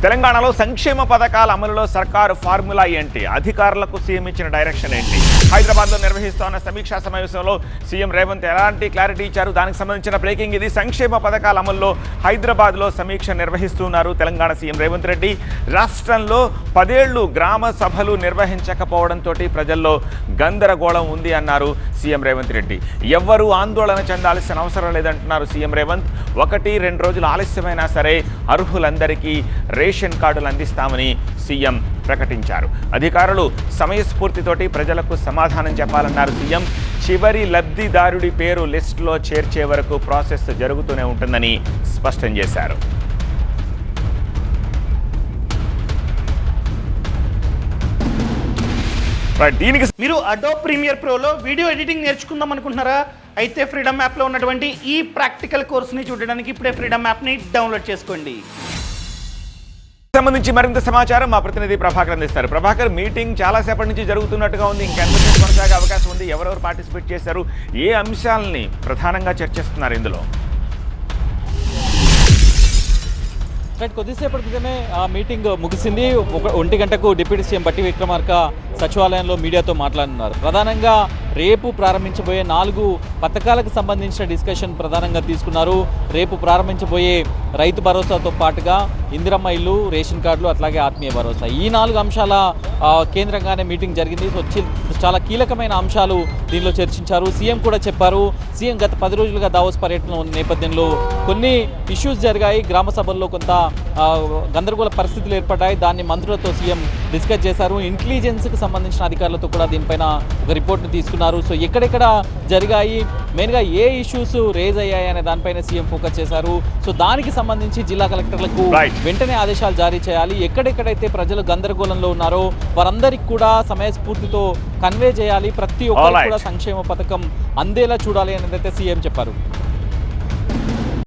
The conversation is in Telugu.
తెలంగాణలో సంక్షేమ పథకాల అమలులో సర్కారు ఫార్ములా ఏంటి? అధికారులకు సీఎం ఇచ్చిన డైరెక్షన్ ఏంటి? హైదరాబాద్లో నిర్వహిస్తున్న సమీక్షా సమావేశంలో సీఎం రేవంత్ ఎలాంటి క్లారిటీ ఇచ్చారు? దానికి సంబంధించిన బ్రేకింగ్ ఇది. సంక్షేమ పథకాల అమలులో హైదరాబాద్లో సమీక్ష నిర్వహిస్తున్నారు తెలంగాణ సీఎం రేవంత్ రెడ్డి. రాష్ట్రంలో 10 ఏళ్లు గ్రామ సభలు నిర్వహించకపోవడంతో ప్రజల్లో గందరగోళం ఉంది అన్నారు సీఎం రేవంత్ రెడ్డి. ఎవ్వరూ ఆందోళన చెందాల్సిన అవసరం లేదంటున్నారు సీఎం రేవంత్. 1-2 రోజులు ఆలస్యమైనా సరే అర్హులందరికీ రేషన్ కార్డులు అందిస్తామని సీఎం ప్రకటించారు. అధికారులు సమయస్ఫూర్తితోటి ప్రజలకు సమాధానం చెప్పాలన్నారు సీఎం. చివరి లబ్ధిదారుడి పేరు లిస్టులో చేర్చే వరకు ప్రాసెస్ జరుగుతూనే ఉంటుందని స్పష్టం చేశారు. దీనికి మీరు అడోబ్ ప్రీమియర్ ప్రోలో వీడియో ఎడిటింగ్ నేర్చుకుందాం అనుకుంటున్నారా? అయితే ఫ్రీడమ్ యాప్లో ఉన్నటువంటి ఈ ప్రాక్టికల్ కోర్స్ని చూడడానికి ఇప్పుడే ఫ్రీడమ్ యాప్ని డౌన్లోడ్ చేసుకోండి. సంబంధించి మరింత సమాచారం మా ప్రతినిధి ప్రభాకర్ అందిస్తారు. ప్రభాకర్, మీటింగ్ చాలాసేపటి నుంచి జరుగుతున్నట్టుగా ఉంది. ఇంకెంతసేపు కొనసాగే అవకాశం ఉంది? ఎవరెవరు పార్టిసిపేట్ చేశారు? ఏ అంశాలని ప్రధానంగా చర్చిస్తున్నారు ఇందులో? కొద్దిసేపటి క్రితమే ఆ మీటింగ్ ముగిసింది. 1 గంటకు డిప్యూటీ సీఎం బట్టి విక్రమార్క సచివాలయంలో మీడియాతో మాట్లాడుతున్నారు. ప్రధానంగా రేపు ప్రారంభించబోయే 4 పథకాలకు సంబంధించిన డిస్కషన్ ప్రధానంగా తీసుకున్నారు. రేపు ప్రారంభించబోయే రైతు భరోసాతో పాటుగా ఇందిరమ్మ ఇల్లు, రేషన్ కార్డులు, అట్లాగే ఆత్మీయ భరోసా, ఈ 4 అంశాల కేంద్రంగానే మీటింగ్ జరిగింది. సో చాలా కీలకమైన అంశాలు దీనిలో చర్చించారు. సీఎం కూడా చెప్పారు. సీఎం గత 10 రోజులుగా దావోస్ పర్యటన ఉన్న నేపథ్యంలో కొన్ని ఇష్యూస్ జరిగాయి. గ్రామ సభల్లో కొంత గందరగోళ పరిస్థితులు ఏర్పడ్డాయి. దాన్ని మంత్రులతో సీఎం డిస్కస్ చేశారు. ఇంటెలిజెన్స్కి సంబంధించిన అధికారులతో కూడా దీనిపైన ఒక రిపోర్ట్ని తీసుకున్నారు. సో ఎక్కడెక్కడ జరిగాయి, మెయిన్గా ఏ ఇష్యూస్ రేజ్ అయ్యాయి అనే దానిపైన సీఎం ఫోకస్ చేశారు. సో దానికి సంబంధించి జిల్లా కలెక్టర్లకు వెంటనే ఆదేశాలు జారీ చేయాలి. ఎక్కడెక్కడైతే ప్రజలు గందరగోళంలో ఉన్నారో వారందరికీ కూడా సమయస్ఫూర్తితో కన్వే చేయాలి. ప్రతి ఒక్కరు కూడా సంక్షేమ పథకం అందేలా చూడాలి అనేది అయితే సీఎం చెప్పారు.